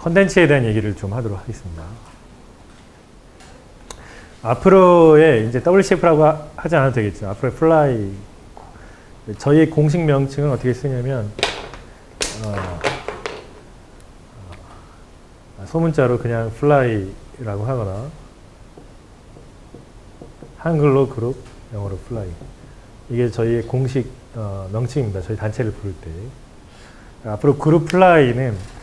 컨텐츠에 대한 얘기를 좀 하도록 하겠습니다. 앞으로의 이제 WCF라고 하지 않아도 되겠죠. 앞으로의 플라이. 저희의 공식 명칭은 어떻게 쓰냐면, 소문자로 그냥 플라이라고 하거나, 한글로 그룹, 영어로 플라이. 이게 저희의 공식 명칭입니다. 저희 단체를 부를 때. 앞으로 그룹 플라이는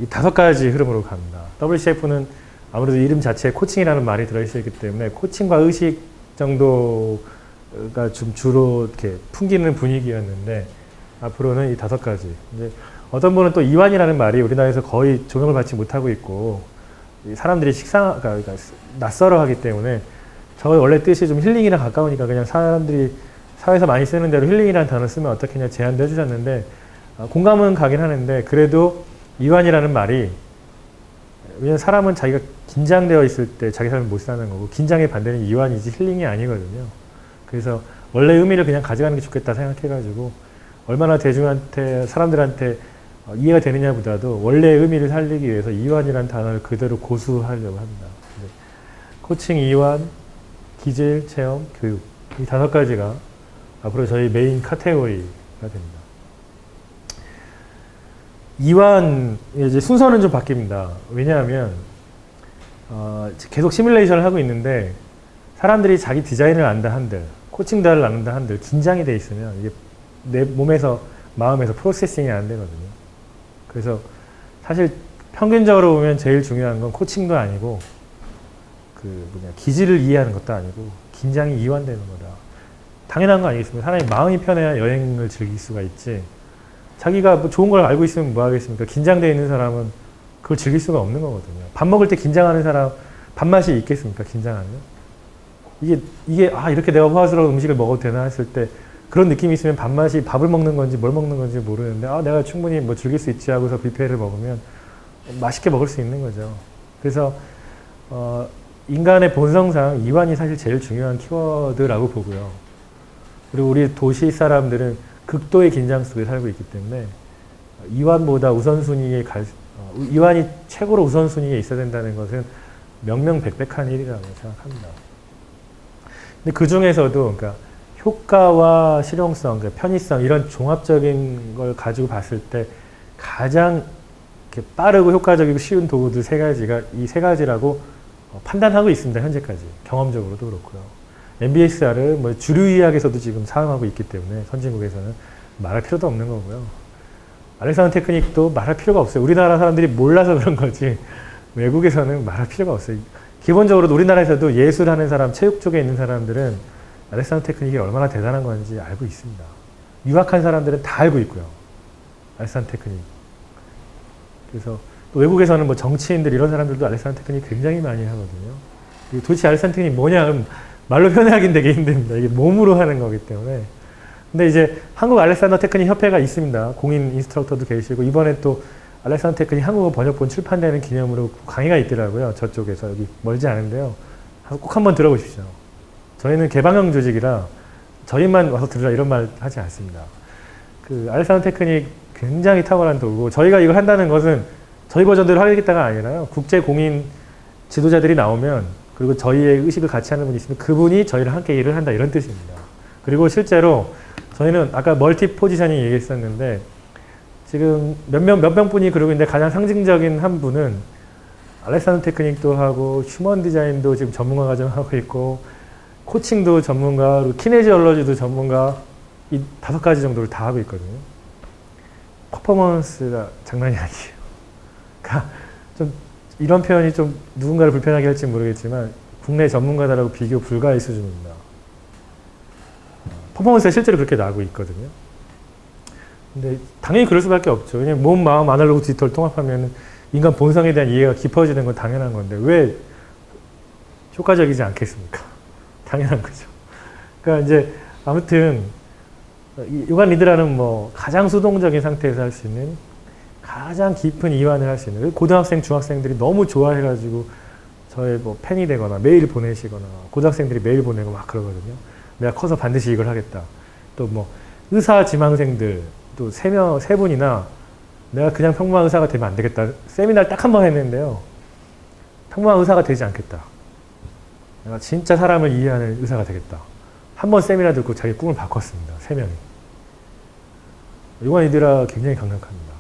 이 5가지 흐름으로 갑니다. WCF는 아무래도 이름 자체에 코칭이라는 말이 들어있기 때문에 코칭과 의식 정도가 좀 주로 이렇게 풍기는 분위기였는데 앞으로는 이 5가지. 이제 어떤 분은 또 이완이라는 말이 우리나라에서 거의 조명을 받지 못하고 있고 사람들이 그러니까 낯설어 하기 때문에 저 원래 뜻이 좀 힐링이랑 가까우니까 그냥 사람들이 사회에서 많이 쓰는 대로 힐링이라는 단어를 쓰면 어떻겠냐 제안도 해주셨는데 공감은 가긴 하는데 그래도 이완이라는 말이 왜냐면 사람은 자기가 긴장되어 있을 때 자기 삶을 못 사는 거고 긴장의 반대는 이완이지 힐링이 아니거든요. 그래서 원래 의미를 그냥 가져가는 게 좋겠다 생각해가지고 얼마나 대중한테 사람들한테 이해가 되느냐 보다도 원래의 의미를 살리기 위해서 이완이라는 단어를 그대로 고수하려고 합니다. 코칭, 이완, 기질, 체험, 교육 이 5가지가 앞으로 저희 메인 카테고리가 됩니다. 이완 이제 순서는 좀 바뀝니다. 왜냐하면 계속 시뮬레이션을 하고 있는데 사람들이 자기 디자인을 안다 한들 코칭다를 안다 한들 긴장이 돼 있으면 이게 내 몸에서 마음에서 프로세싱이 안 되거든요. 그래서 사실 평균적으로 보면 제일 중요한 건 코칭도 아니고 기질을 이해하는 것도 아니고 긴장이 이완되는 거다. 당연한 거 아니겠습니까? 사람이 마음이 편해야 여행을 즐길 수가 있지. 자기가 뭐 좋은 걸 알고 있으면 뭐 하겠습니까? 긴장되어 있는 사람은 그걸 즐길 수가 없는 거거든요. 밥 먹을 때 긴장하는 사람 밥맛이 있겠습니까? 긴장하면? 이게 이렇게 내가 호화스러운 음식을 먹어도 되나 했을 때 그런 느낌이 있으면 밥맛이 밥을 먹는 건지 뭘 먹는 건지 모르는데 내가 충분히 뭐 즐길 수 있지 하고서 뷔페를 먹으면 맛있게 먹을 수 있는 거죠. 그래서 인간의 본성상 이완이 사실 제일 중요한 키워드라고 보고요. 그리고 우리 도시 사람들은 극도의 긴장 속에 살고 있기 때문에 이완보다 이완이 최고로 우선순위에 있어야 된다는 것은 명명백백한 일이라고 생각합니다. 근데 그 중에서도 그러니까 효과와 실용성, 그러니까 편의성 이런 종합적인 걸 가지고 봤을 때 가장 이렇게 빠르고 효과적이고 쉬운 도구들 3가지가 이 3가지라고 판단하고 있습니다. 현재까지 경험적으로도 그렇고요. MBSR을 뭐 주류의학에서도 지금 사용하고 있기 때문에 선진국에서는 말할 필요도 없는 거고요. 알렉산더 테크닉도 말할 필요가 없어요. 우리나라 사람들이 몰라서 그런 거지 외국에서는 말할 필요가 없어요. 기본적으로 우리나라에서도 예술하는 사람, 체육 쪽에 있는 사람들은 알렉산더 테크닉이 얼마나 대단한 건지 알고 있습니다. 유학한 사람들은 다 알고 있고요. 알렉산더 테크닉. 그래서 또 외국에서는 뭐 정치인들 이런 사람들도 알렉산더 테크닉 굉장히 많이 하거든요. 도대체 알렉산더 테크닉이 뭐냐? 말로 표현하기는 되게 힘듭니다. 이게 몸으로 하는 거기 때문에. 근데 이제 한국 알렉산더 테크닉 협회가 있습니다. 공인 인스트럭터도 계시고 이번에 또 알렉산더 테크닉 한국어 번역본 출판되는 기념으로 강의가 있더라고요. 저쪽에서 여기 멀지 않은데요. 꼭 한번 들어보십시오. 저희는 개방형 조직이라 저희만 와서 들으라 이런 말 하지 않습니다. 알렉산더 테크닉 굉장히 탁월한 도구고 저희가 이걸 한다는 것은 저희 버전대로 하겠다가 아니라요. 국제 공인 지도자들이 나오면 그리고 저희의 의식을 같이 하는 분이 있으면 그분이 저희랑 함께 일을 한다 이런 뜻입니다. 그리고 실제로 저희는 아까 멀티 포지셔닝 얘기했었는데 지금 몇 명분이 그러고 있는데 가장 상징적인 한 분은 알렉산더 테크닉도 하고 휴먼 디자인도 지금 전문가 과정 하고 있고 코칭도 전문가 그리고 키네지올로지도 전문가 이 5가지 정도를 다 하고 있거든요. 퍼포먼스가 장난이 아니에요. 그러니까 좀 이런 표현이 좀 누군가를 불편하게 할지 모르겠지만 국내 전문가들하고 비교 불가의 수준입니다. 퍼포먼스가 실제로 그렇게 나오고 있거든요. 근데 당연히 그럴 수밖에 없죠. 왜냐면 몸, 마음, 아날로그, 디지털 통합하면 인간 본성에 대한 이해가 깊어지는 건 당연한 건데 왜 효과적이지 않겠습니까? 당연한 거죠. 그러니까 이제 아무튼 요가 리드라는 뭐 가장 수동적인 상태에서 할 수 있는 가장 깊은 이완을 할 수 있는 고등학생, 중학생들이 너무 좋아해가지고 저의 뭐 팬이 되거나 메일 보내시거나 고등학생들이 메일 보내고 막 그러거든요. 내가 커서 반드시 이걸 하겠다. 또 뭐 의사 지망생들 또 3분이나 내가 그냥 평범한 의사가 되면 안 되겠다. 세미나를 딱 한 번 했는데요. 평범한 의사가 되지 않겠다. 내가 진짜 사람을 이해하는 의사가 되겠다. 한 번 세미나 듣고 자기 꿈을 바꿨습니다. 3명이. 이건 이들아 굉장히 강력합니다.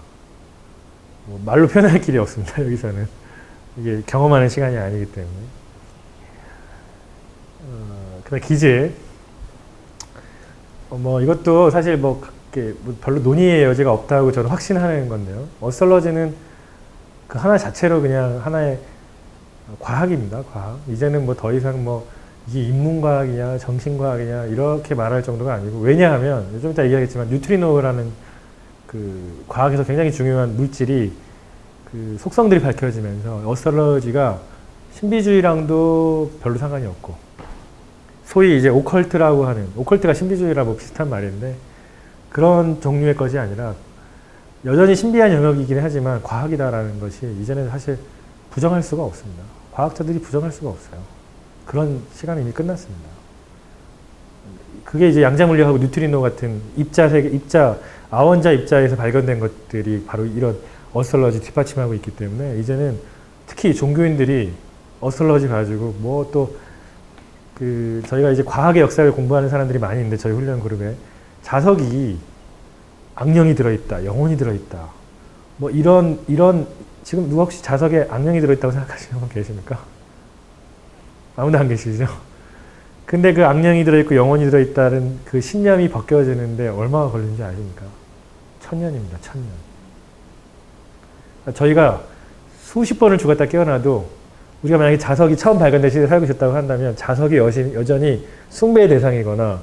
뭐 말로 표현할 길이 없습니다. 여기서는. 이게 경험하는 시간이 아니기 때문에. 그다음 기질. 뭐 이것도 사실 뭐 별로 논의의 여지가 없다고 저는 확신하는 건데요. 어설러지는 그 하나 자체로 그냥 하나의 과학입니다. 과학. 이제는 뭐 더 이상 뭐 이게 인문과학이냐 정신과학이냐 이렇게 말할 정도가 아니고, 왜냐하면 좀 이따 얘기하겠지만 뉴트리노라는 그 과학에서 굉장히 중요한 물질이 그 속성들이 밝혀지면서 어설러지가 신비주의랑도 별로 상관이 없고, 소위 이제 오컬트라고 하는, 오컬트가 신비주의라 뭐 비슷한 말인데 그런 종류의 것이 아니라 여전히 신비한 영역이긴 하지만 과학이다라는 것이 이제는 사실 부정할 수가 없습니다. 과학자들이 부정할 수가 없어요. 그런 시간이 이미 끝났습니다. 그게 이제 양자물리학하고 뉴트리노 같은 아원자 입자에서 발견된 것들이 바로 이런 어설러지 뒷받침하고 있기 때문에, 이제는 특히 종교인들이 어설러지 가지고 뭐 또 저희가 이제 과학의 역사를 공부하는 사람들이 많이 있는데, 저희 훈련 그룹에 자석이 악령이 들어있다, 영혼이 들어있다, 뭐 이런 지금 누가 혹시 자석에 악령이 들어있다고 생각하시는 분 계십니까? 아무도 안 계시죠? 근데 그 악령이 들어있고 영혼이 들어있다는 그 신념이 벗겨지는데 얼마나 걸리는지 아십니까? 1000년입니다. 1000년. 저희가 수십 번을 죽었다 깨어나도, 우리가 만약에 자석이 처음 발견된 시대에 살고 있었다고 한다면 자석이 여전히 숭배의 대상이거나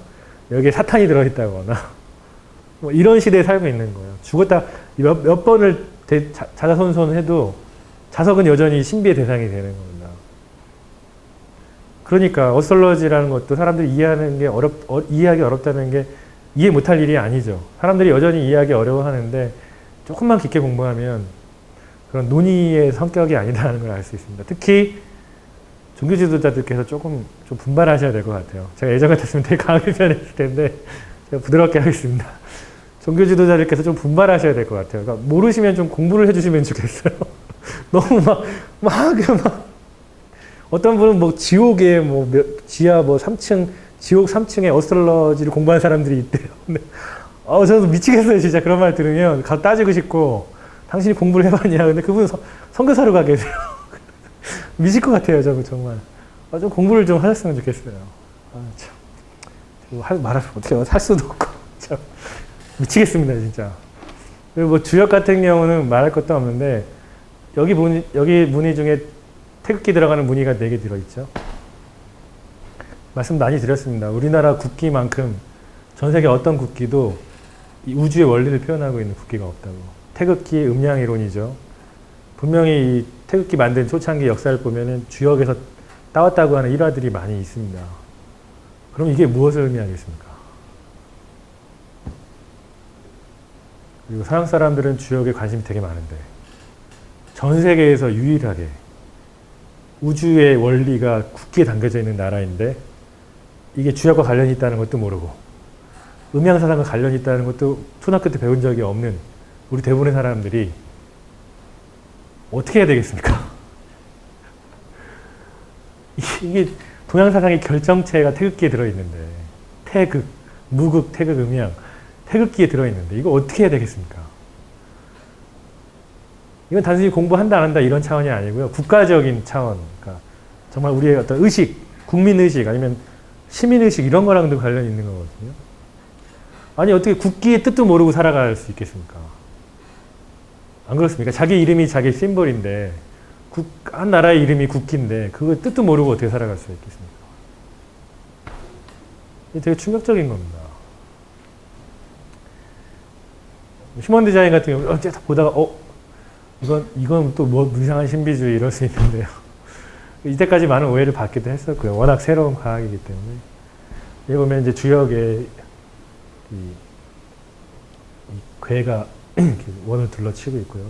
여기에 사탄이 들어있다거나 뭐 이런 시대에 살고 있는 거예요. 죽었다 몇 번을 자자손손 해도 자석은 여전히 신비의 대상이 되는 겁니다. 그러니까 어설러지라는 것도 사람들이 이해하는 게 이해하기 어렵다는 게 이해 못할 일이 아니죠. 사람들이 여전히 이해하기 어려워하는데 조금만 깊게 공부하면 그런 논의의 성격이 아니라는 걸 알 수 있습니다. 특히 종교 지도자들께서 좀 분발하셔야 될 것 같아요. 제가 예전 같았으면 되게 강하게 표현했을 텐데 제가 부드럽게 하겠습니다. 종교 지도자들께서 좀 분발하셔야 될 것 같아요. 그러니까 모르시면 좀 공부를 해주시면 좋겠어요. 너무 어떤 분은 뭐 지옥에 지하 3층, 지옥 3층에 어스트롤러지를 공부하는 사람들이 있대요. 근데 저도 미치겠어요. 진짜 그런 말 들으면 가서 따지고 싶고, 당신이 공부를 해봤냐. 근데 그분은 선교사로 가 계세요. 미칠 것 같아요. 저는 정말. 좀 공부를 좀 하셨으면 좋겠어요. 말하면 어떻게 할 수도 없고. 참. 미치겠습니다. 진짜. 그리고 뭐 주역 같은 경우는 말할 것도 없는데, 여기 무늬 중에 태극기 들어가는 무늬가 4개 들어있죠. 말씀 많이 드렸습니다. 우리나라 국기만큼 전 세계 어떤 국기도 이 우주의 원리를 표현하고 있는 국기가 없다고. 태극기의 음양이론이죠. 분명히 이 태극기 만든 초창기 역사를 보면은 주역에서 따왔다고 하는 일화들이 많이 있습니다. 그럼 이게 무엇을 의미하겠습니까? 그리고 서양 사람들은 주역에 관심이 되게 많은데, 전 세계에서 유일하게 우주의 원리가 국기에 담겨져 있는 나라인데 이게 주역과 관련이 있다는 것도 모르고 음양사상과 관련이 있다는 것도 초등학교 때 배운 적이 없는 우리 대부분의 사람들이 어떻게 해야 되겠습니까? 이게 동양사상의 결정체가 태극기에 들어있는데, 태극, 무극, 태극, 음양, 태극기에 들어있는데 이거 어떻게 해야 되겠습니까? 이건 단순히 공부한다 안 한다 이런 차원이 아니고요. 국가적인 차원, 그러니까 정말 우리의 어떤 의식, 국민의식 아니면 시민의식 이런 거랑도 관련이 있는 거거든요. 아니 어떻게 국기의 뜻도 모르고 살아갈 수 있겠습니까? 안 그렇습니까? 자기 이름이 자기 심볼인데, 한 나라의 이름이 국기인데 그거 뜻도 모르고 어떻게 살아갈 수 있겠습니까? 이게 되게 충격적인 겁니다. 휴먼 디자인 같은 경우 딱 보다가 이건 또 뭐 이상한 신비주의 이럴 수 있는데요. 이때까지 많은 오해를 받기도 했었고요. 워낙 새로운 과학이기 때문에. 여기 보면 이제 주역에 이 괴가 원을 둘러치고 있고요.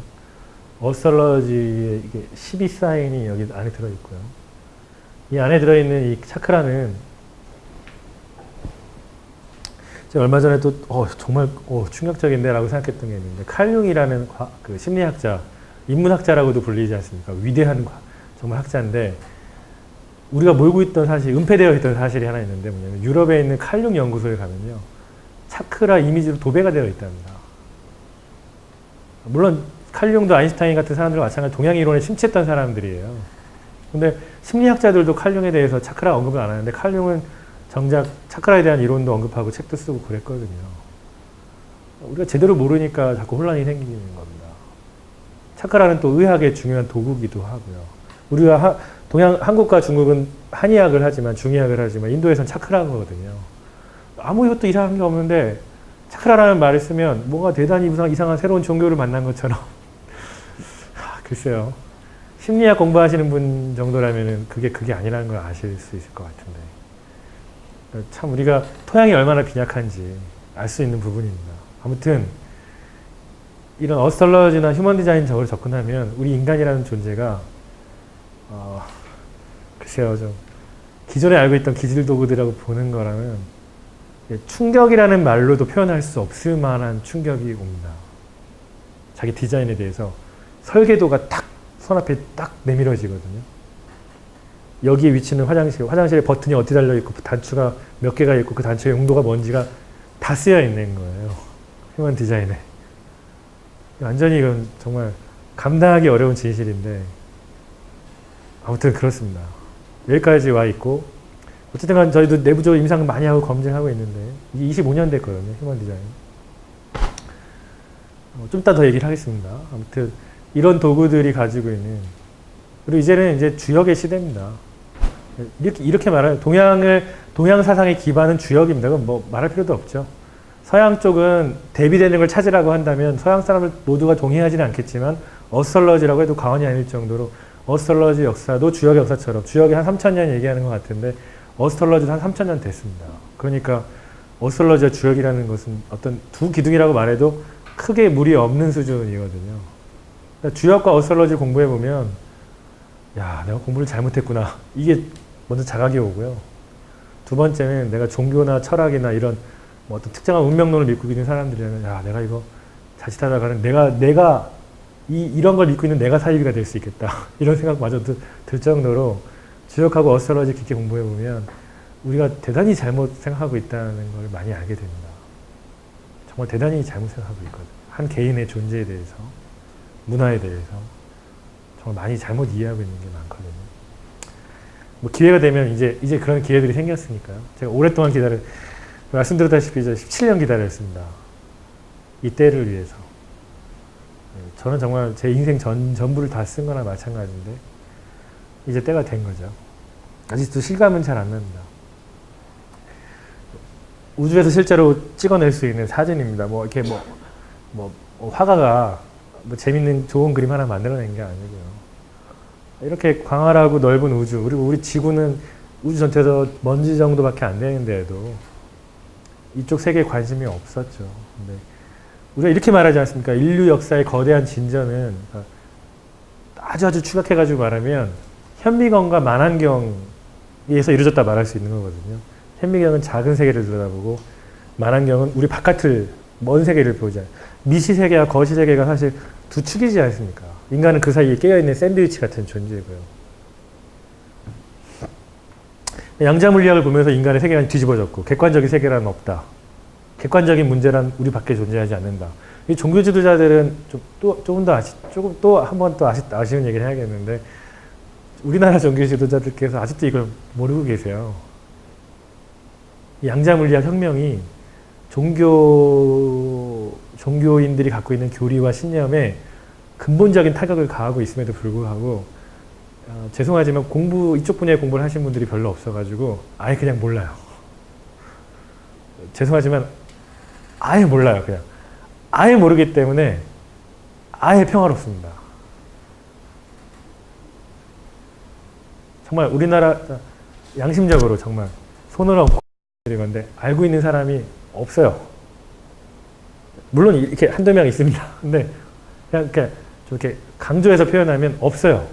어스트롤러지의 이게 12사인이 여기 안에 들어있고요. 이 안에 들어있는 이 차크라는 제가 얼마 전에 또 정말 충격적인데 라고 생각했던 게 있는데 칼융이라는 그 심리학자, 인문학자라고도 불리지 않습니까? 위대한 정말 학자인데 우리가 몰고 있던 사실, 은폐되어 있던 사실이 하나 있는데 뭐냐면 유럽에 있는 칼융 연구소에 가면요. 차크라 이미지로 도배가 되어 있답니다. 물론 칼융도 아인슈타인 같은 사람들과 마찬가지로 동양 이론에 심취했던 사람들이에요. 근데 심리학자들도 칼융에 대해서 차크라 언급을 안 하는데 칼융은 정작 차크라에 대한 이론도 언급하고 책도 쓰고 그랬거든요. 우리가 제대로 모르니까 자꾸 혼란이 생기는 겁니다. 차크라는 또 의학의 중요한 도구기도 하고요. 우리가 한국과 중국은 한의학을 하지만 중의학을 하지만 인도에선 차크라거든요. 아무 이것도 이상한 게 없는데 차크라라는 말을 쓰면 뭔가 대단히 이상한 새로운 종교를 만난 것처럼 글쎄요. 심리학 공부하시는 분 정도라면 그게 아니라는 걸 아실 수 있을 것 같은데 참 우리가 토양이 얼마나 빈약한지 알 수 있는 부분입니다. 아무튼 이런 어스톨러지나 휴먼 디자인 적으로 접근하면 우리 인간이라는 존재가 글쎄요, 좀 기존에 알고 있던 기질 도구들이라고 보는 거라면 충격이라는 말로도 표현할 수 없을 만한 충격이 옵니다. 자기 디자인에 대해서 설계도가 딱 손앞에 딱 내밀어지거든요. 여기에 위치는 화장실에 버튼이 어디 달려있고 단추가 몇 개가 있고 그 단추의 용도가 뭔지가 다 쓰여 있는 거예요. 휴먼 디자인에. 완전히 이건 정말 감당하기 어려운 진실인데 아무튼 그렇습니다. 여기까지 와 있고 어쨌든 간 저희도 내부적으로 임상 많이 하고 검증하고 있는데 이게 25년 됐거든요. 휴먼 디자인. 좀 이따 더 얘기를 하겠습니다. 아무튼 이런 도구들이 가지고 있는 그리고 이제는 이제 주역의 시대입니다. 이렇게 말하면 동양 사상의 기반은 주역입니다. 그건 뭐 말할 필요도 없죠. 서양 쪽은 대비되는 걸 찾으라고 한다면 서양 사람들 모두가 동의하지는 않겠지만 어스톨러지라고 해도 과언이 아닐 정도로 어스톨러지 역사도 주역의 역사처럼 주역이 한 3,000년 얘기하는 것 같은데 어스톨러지도 한 3,000년 됐습니다. 그러니까 어스톨러지와 주역이라는 것은 어떤 두 기둥이라고 말해도 크게 무리 없는 수준이거든요. 그러니까 주역과 어스톨러지를 공부해보면 야, 내가 공부를 잘못했구나. 이게 먼저 자각이 오고요. 두 번째는 내가 종교나 철학이나 이런 뭐 어떤 특정한 운명론을 믿고 있는 사람들이라면 야, 내가 이거 자칫하다가는 내가 이런 걸 믿고 있는 내가 사이비가 될 수 있겠다. 이런 생각마저도 들 정도로 주역하고 어스톨러지 깊게 공부해보면 우리가 대단히 잘못 생각하고 있다는 걸 많이 알게 됩니다. 정말 대단히 잘못 생각하고 있거든요. 한 개인의 존재에 대해서, 문화에 대해서 정말 많이 잘못 이해하고 있는 게 많거든요. 뭐 기회가 되면 이제 그런 기회들이 생겼으니까요. 제가 오랫동안 말씀드렸다시피 이제 17년 기다렸습니다. 이 때를 위해서. 저는 정말 제 인생 전부를 다 쓴 거나 마찬가지인데 이제 때가 된 거죠. 아직도 실감은 잘 안 납니다. 우주에서 실제로 찍어낼 수 있는 사진입니다. 뭐 이렇게 화가가 재밌는 좋은 그림 하나 만들어낸 게 아니고요. 이렇게 광활하고 넓은 우주, 그리고 우리 지구는 우주 전체에서 먼지 정도밖에 안 되는데도 이쪽 세계에 관심이 없었죠. 근데 우리가 이렇게 말하지 않습니까? 인류 역사의 거대한 진전은 아주 추격해가지고 말하면 현미경과 만안경에서 이루어졌다 말할 수 있는 거거든요. 현미경은 작은 세계를 들여다보고 만안경은 우리 바깥을 먼 세계를 보자. 미시 세계와 거시 세계가 사실 두 축이지 않습니까? 인간은 그 사이에 깨어있는 샌드위치 같은 존재고요. 양자 물리학을 보면서 인간의 세계가 뒤집어졌고 객관적인 세계란 없다. 객관적인 문제란 우리 밖에 존재하지 않는다. 이 종교 지도자들은 한 번 또 아쉬운 얘기를 해야겠는데 우리나라 종교 지도자들께서 아직도 이걸 모르고 계세요. 양자 물리학 혁명이 종교인들이 갖고 있는 교리와 신념에 근본적인 타격을 가하고 있음에도 불구하고 죄송하지만 이쪽 분야의 공부를 하신 분들이 별로 없어가지고 아예 그냥 몰라요. 죄송하지만 아예 몰라요. 그냥 아예 모르기 때문에 아예 평화롭습니다. 정말 우리나라 양심적으로 정말 손을 얹고 드린 건데 알고 있는 사람이 없어요. 물론 이렇게 한두 명 있습니다. 근데 그냥 저렇게 강조해서 표현하면 없어요.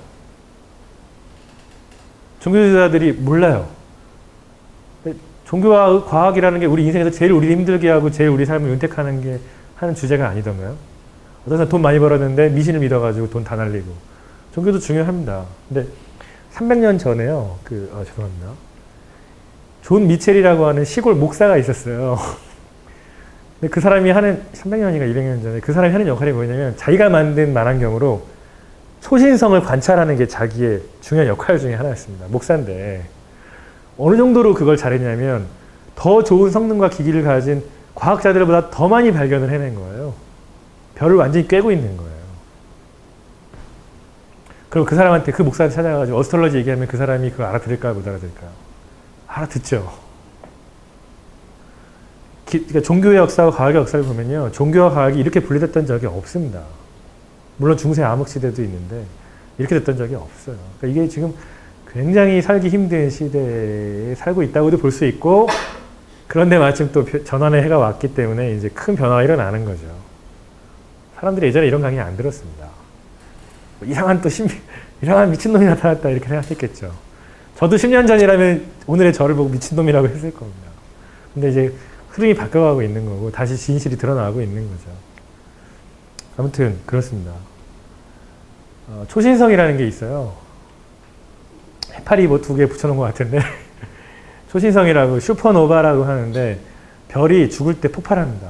종교지도자들이 몰라요. 종교와 과학이라는 게 우리 인생에서 제일 우리 힘들게 하고 제일 우리 삶을 윤택하는 게 하는 주제가 아니던가요? 어떤 사람 돈 많이 벌었는데 미신을 믿어가지고 돈 다 날리고. 종교도 중요합니다. 근데 300년 전에요. 죄송합니다. 존 미첼이라고 하는 시골 목사가 있었어요. 근데 그 사람이 하는 300년인가 200년 전에 그 사람이 하는 역할이 뭐냐면 자기가 만든 만환경으로 초신성을 관찰하는 게 자기의 중요한 역할 중에 하나였습니다. 목사인데 어느 정도로 그걸 잘했냐면 더 좋은 성능과 기기를 가진 과학자들보다 더 많이 발견을 해낸 거예요. 별을 완전히 꿰고 있는 거예요. 그리고 그 사람한테 그 목사한테 찾아가가지고 어스트롤러지 얘기하면 그 사람이 그걸 알아들을까요? 못 알아들을까요? 알아듣죠. 그러니까 종교의 역사와 과학의 역사를 보면요. 종교와 과학이 이렇게 분리됐던 적이 없습니다. 물론 중세 암흑시대도 있는데 이렇게 됐던 적이 없어요. 그러니까 이게 지금 굉장히 살기 힘든 시대에 살고 있다고도 볼 수 있고 그런데 마침 또 전환의 해가 왔기 때문에 이제 큰 변화가 일어나는 거죠. 사람들이 예전에 이런 강의 안 들었습니다. 이상한 이상한 미친놈이 나타났다 이렇게 생각했겠죠. 저도 10년 전이라면 오늘의 저를 보고 미친놈이라고 했을 겁니다. 근데 이제 흐름이 바뀌어가고 있는 거고 다시 진실이 드러나고 있는 거죠. 아무튼 그렇습니다. 초신성이라는 게 있어요. 해파리 뭐 2개 붙여놓은 것 같은데 초신성이라고 슈퍼노바라고 하는데 별이 죽을 때 폭발합니다.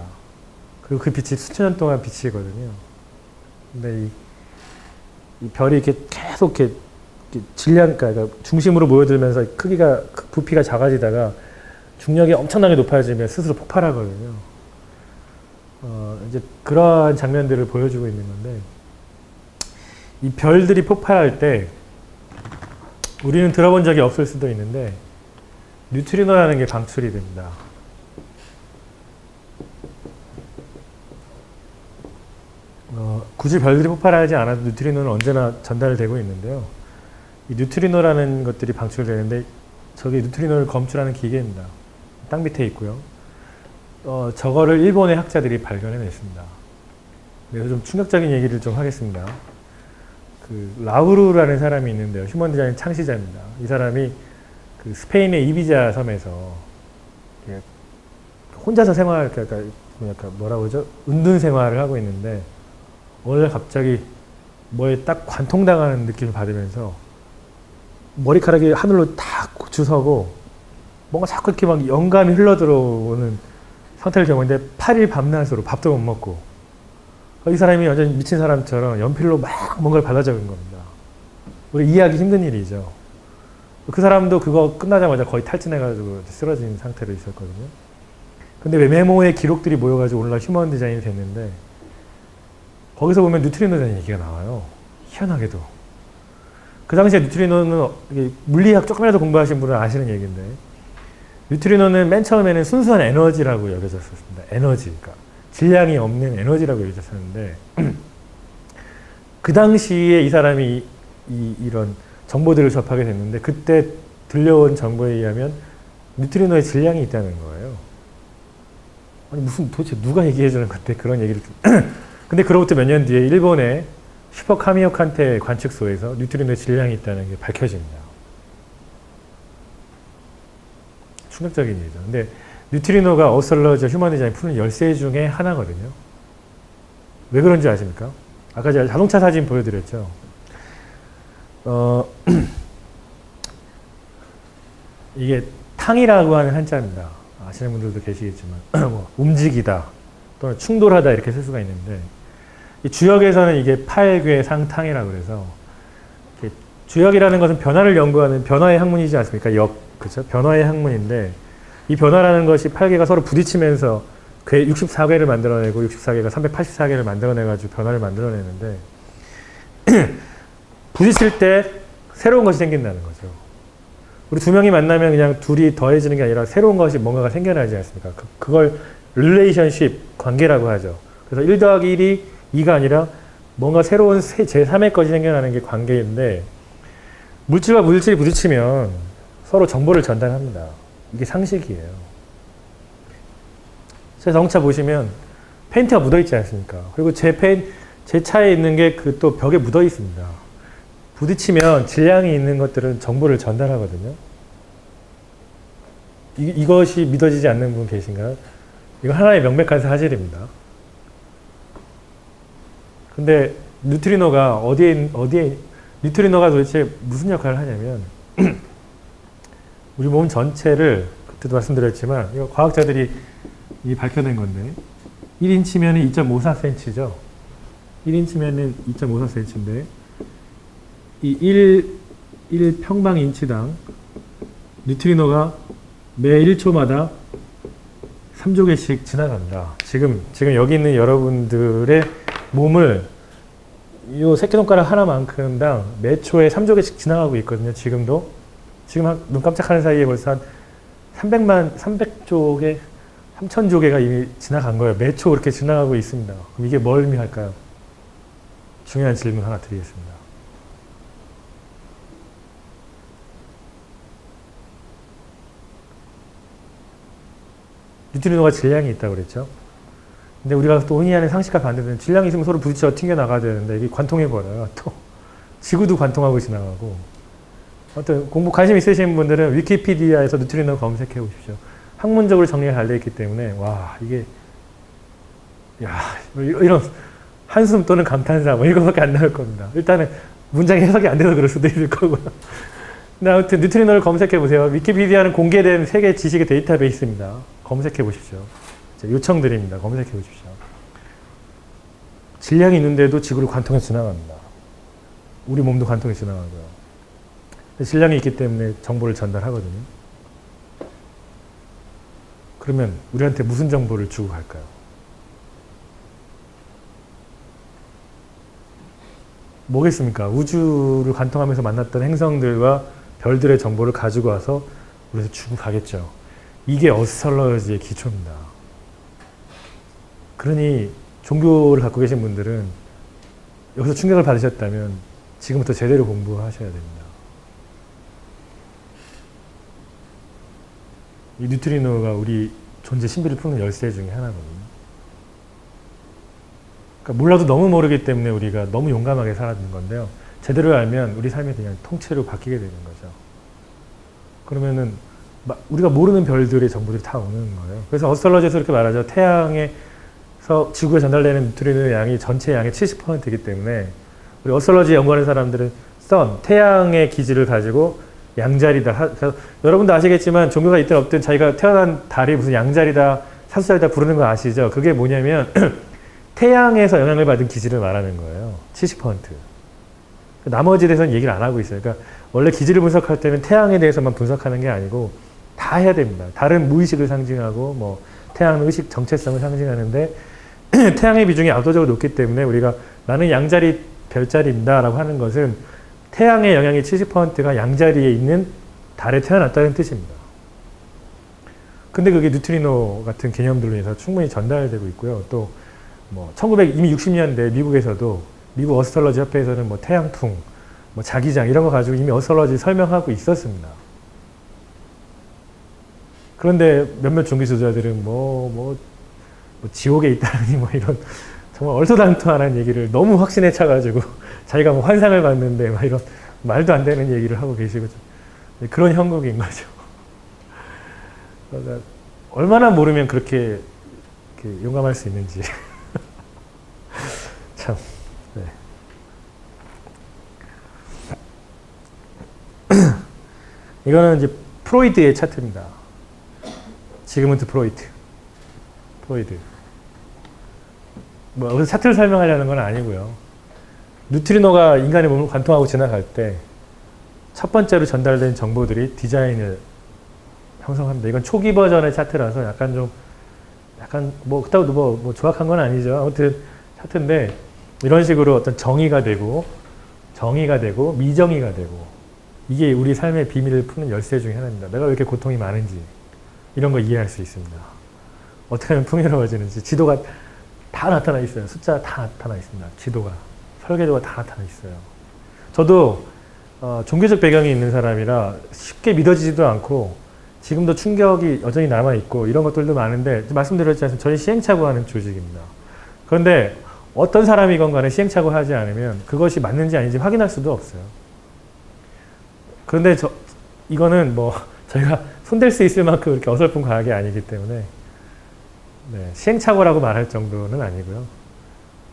그리고 그 빛이 수천 년 동안 빛이거든요. 근데 이 별이 이렇게 계속 이렇게 그러니까 중심으로 모여들면서 부피가 작아지다가 중력이 엄청나게 높아지면 스스로 폭발하거든요. 이제 그러한 장면들을 보여주고 있는 건데, 이 별들이 폭발할 때 우리는 들어본 적이 없을 수도 있는데 뉴트리노라는 게 방출이 됩니다. 굳이 별들이 폭발하지 않아도 뉴트리노는 언제나 전달되고 있는데요. 이 뉴트리노라는 것들이 방출되는데 저게 뉴트리노를 검출하는 기계입니다. 땅 밑에 있고요. 저거를 일본의 학자들이 발견해냈습니다. 그래서 좀 충격적인 얘기를 좀 하겠습니다. 라우루라는 사람이 있는데요. 휴먼 디자인 창시자입니다. 이 사람이 스페인의 이비자 섬에서 혼자서 그러니까 뭐라고 하죠? 은둔 생활을 하고 있는데 어느 날 갑자기 뭐에 딱 관통당하는 느낌을 받으면서 머리카락이 하늘로 탁 주서고 뭔가 자꾸 이렇게 막 영감이 흘러들어오는 상태를 경험했는데 8일 밤낮으로 밥도 못 먹고 이 사람이 완전 미친 사람처럼 연필로 막 뭔가를 발라 적은 겁니다. 우리 이해하기 힘든 일이죠. 그 사람도 그거 끝나자마자 거의 탈진해가지고 쓰러진 상태로 있었거든요. 근데 왜 메모의 기록들이 모여가지고 오늘날 휴먼 디자인이 됐는데 거기서 보면 뉴트리노라는 얘기가 나와요. 희한하게도. 그 당시에 뉴트리노는 물리학 조금이라도 공부하신 분은 아시는 얘기인데 뉴트리노는 맨 처음에는 순수한 에너지라고 여겨졌었습니다. 에너지. 그러니까 질량이 없는 에너지라고 여겨졌었는데 그 당시에 이 사람이 이런 정보들을 접하게 됐는데 그때 들려온 정보에 의하면 뉴트리노의 질량이 있다는 거예요. 아니 도대체 누가 얘기해 주는 건데 그런 얘기를 근데 그로부터 몇 년 뒤에 일본의 슈퍼 카미오칸테 관측소에서 뉴트리노의 질량이 있다는 게 밝혀집니다. 충격적인 일이죠. 근데 뉴트리노가 어스트롤러지 휴먼 디자인 푸는 열쇠 중에 하나거든요. 왜 그런지 아십니까? 아까 제가 자동차 사진 보여드렸죠. 이게 탕이라고 하는 한자입니다. 아시는 분들도 계시겠지만 뭐 움직이다 또는 충돌하다 이렇게 쓸 수가 있는데 이 주역에서는 이게 팔괴상탕이라고 그래서 주역이라는 것은 변화를 연구하는 변화의 학문이지 않습니까? 그렇죠? 변화의 학문인데 이 변화라는 것이 8개가 서로 부딪히면서 64개를 만들어내고 64개가 384개를 만들어내가지고 변화를 만들어내는데 부딪힐 때 새로운 것이 생긴다는 거죠. 우리 두 명이 만나면 그냥 둘이 더해지는 게 아니라 새로운 것이 뭔가가 생겨나지 않습니까? 그걸 릴레이션십, 관계라고 하죠. 그래서 1 더하기 1이 2가 아니라 뭔가 새로운 제3의 것이 생겨나는 게 관계인데 물질과 물질이 부딪히면 서로 정보를 전달합니다. 이게 상식이에요. 제 자동차 보시면 페인트가 묻어있지 않습니까? 그리고 제 차에 있는 게 또 벽에 묻어 있습니다. 부딪히면 질량이 있는 것들은 정보를 전달하거든요. 이것이 믿어지지 않는 분 계신가요? 이거 하나의 명백한 사실입니다. 근데 뉴트리노가 뉴트리노가 도대체 무슨 역할을 하냐면 우리 몸 전체를 그때도 말씀드렸지만 이거 과학자들이 밝혀낸 건데 1인치면은 2.54cm죠. 1인치면은 2.54cm인데 이 1 평방인치당 뉴트리노가 매 1초마다 3조 개씩 지나간다. 지금 여기 있는 여러분들의 몸을 이 새끼손가락 하나만큼당 매 초에 3조 개씩 지나가고 있거든요. 지금 눈 깜짝하는 사이에 벌써 한 300조 개, 3000조 개가 이미 지나간 거예요. 매 초 그렇게 지나가고 있습니다. 그럼 이게 뭘 의미할까요? 중요한 질문 하나 드리겠습니다. 뉴트리노가 질량이 있다고 그랬죠. 근데 우리가 또 흔히 하는 상식과 반대되는 질량이 있으면 서로 부딪혀 튕겨나가야 되는데 이게 관통해버려요. 또 지구도 관통하고 지나가고. 어떤 공부 관심 있으신 분들은 위키피디아에서 뉴트리노 검색해 보십시오. 학문적으로 정리가 잘 되어 있기 때문에 와 이게 이런 한숨 또는 감탄사 뭐 이거밖에 안 나올 겁니다. 일단은 문장이 해석이 안 돼서 그럴 수도 있을 거고요. 근데 아무튼 뉴트리노를 검색해 보세요. 위키피디아는 공개된 세계 지식의 데이터베이스입니다. 검색해 보십시오. 요청드립니다. 검색해 보십시오. 질량이 있는데도 지구를 관통해서 지나갑니다. 우리 몸도 관통해서 지나가고요. 질량이 있기 때문에 정보를 전달하거든요. 그러면 우리한테 무슨 정보를 주고 갈까요? 뭐겠습니까? 우주를 관통하면서 만났던 행성들과 별들의 정보를 가지고 와서 우리한테 주고 가겠죠. 이게 어스트롤러지의 기초입니다. 그러니 종교를 갖고 계신 분들은 여기서 충격을 받으셨다면 지금부터 제대로 공부하셔야 됩니다. 이 뉴트리노가 우리 존재 신비를 푸는 열쇠 중에 하나거든요. 그러니까 몰라도 너무 모르기 때문에 우리가 너무 용감하게 살아가는 건데요. 제대로 알면 우리 삶이 그냥 통째로 바뀌게 되는 거죠. 그러면은 우리가 모르는 별들의 정보들이 다 오는 거예요. 그래서 어스트롤러지에서 이렇게 말하죠. 태양에서 지구에 전달되는 뉴트리노의 양이 전체 양의 70%이기 때문에 우리 어스트롤러지 연구하는 사람들은 태양의 기질을 가지고 양자리다. 여러분도 아시겠지만 종교가 있든 없든 자기가 태어난 달이 무슨 양자리다, 사수자리다 부르는 거 아시죠? 그게 뭐냐면 태양에서 영향을 받은 기질을 말하는 거예요. 70%. 나머지에 대해서는 얘기를 안 하고 있어요. 그러니까 원래 기질을 분석할 때는 태양에 대해서만 분석하는 게 아니고 다 해야 됩니다. 달은 무의식을 상징하고 뭐 태양은 의식 정체성을 상징하는데 태양의 비중이 압도적으로 높기 때문에 우리가 나는 양자리 별자리입니다 라고 하는 것은 태양의 영향이 70%가 양자리에 있는 달에 태어났다는 뜻입니다. 근데 그게 뉴트리노 같은 개념들로 인해서 충분히 전달되고 있고요. 또 뭐 1960년대 미국에서도 미국 어스트롤러지 협회에서는 뭐 태양풍, 뭐 자기장 이런 거 가지고 이미 어스트롤러지 설명하고 있었습니다. 그런데 몇몇 종교 지도자들은 뭐 지옥에 있다니 뭐 이런 정말 얼토당토하는 얘기를 너무 확신에 차가지고 자기가 뭐 환상을 봤는데 막 이런 말도 안 되는 얘기를 하고 계시고 그런 형국인 거죠. 그러니까 얼마나 모르면 그렇게 용감할 수 있는지 참. 네. 이거는 이제 프로이드의 차트입니다. 지그문트 프로이드. 뭐 여기서 차트를 설명하려는 건 아니고요. 뉴트리노가 인간의 몸을 관통하고 지나갈 때 첫 번째로 전달된 정보들이 디자인을 형성합니다. 이건 초기 버전의 차트라서 약간 뭐 그렇다고 뭐 조악한 건 아니죠. 아무튼 차트인데 이런 식으로 어떤 정의가 되고 미정의가 되고 이게 우리 삶의 비밀을 푸는 열쇠 중에 하나입니다. 내가 왜 이렇게 고통이 많은지 이런 거 이해할 수 있습니다. 어떻게 하면 풍요로워지는지 지도가 다 나타나 있어요. 숫자 다 나타나 있습니다. 지도가 설계도가 다 나타나 있어요. 저도 종교적 배경이 있는 사람이라 쉽게 믿어지지도 않고 지금도 충격이 여전히 남아있고 이런 것들도 많은데 말씀드렸지 않습니까? 저희 시행착오하는 조직입니다. 그런데 어떤 사람이건 간에 시행착오하지 않으면 그것이 맞는지 아닌지 확인할 수도 없어요. 그런데 이거는 뭐 저희가 손댈 수 있을 만큼 그렇게 어설픈 과학이 아니기 때문에 네, 시행착오라고 말할 정도는 아니고요.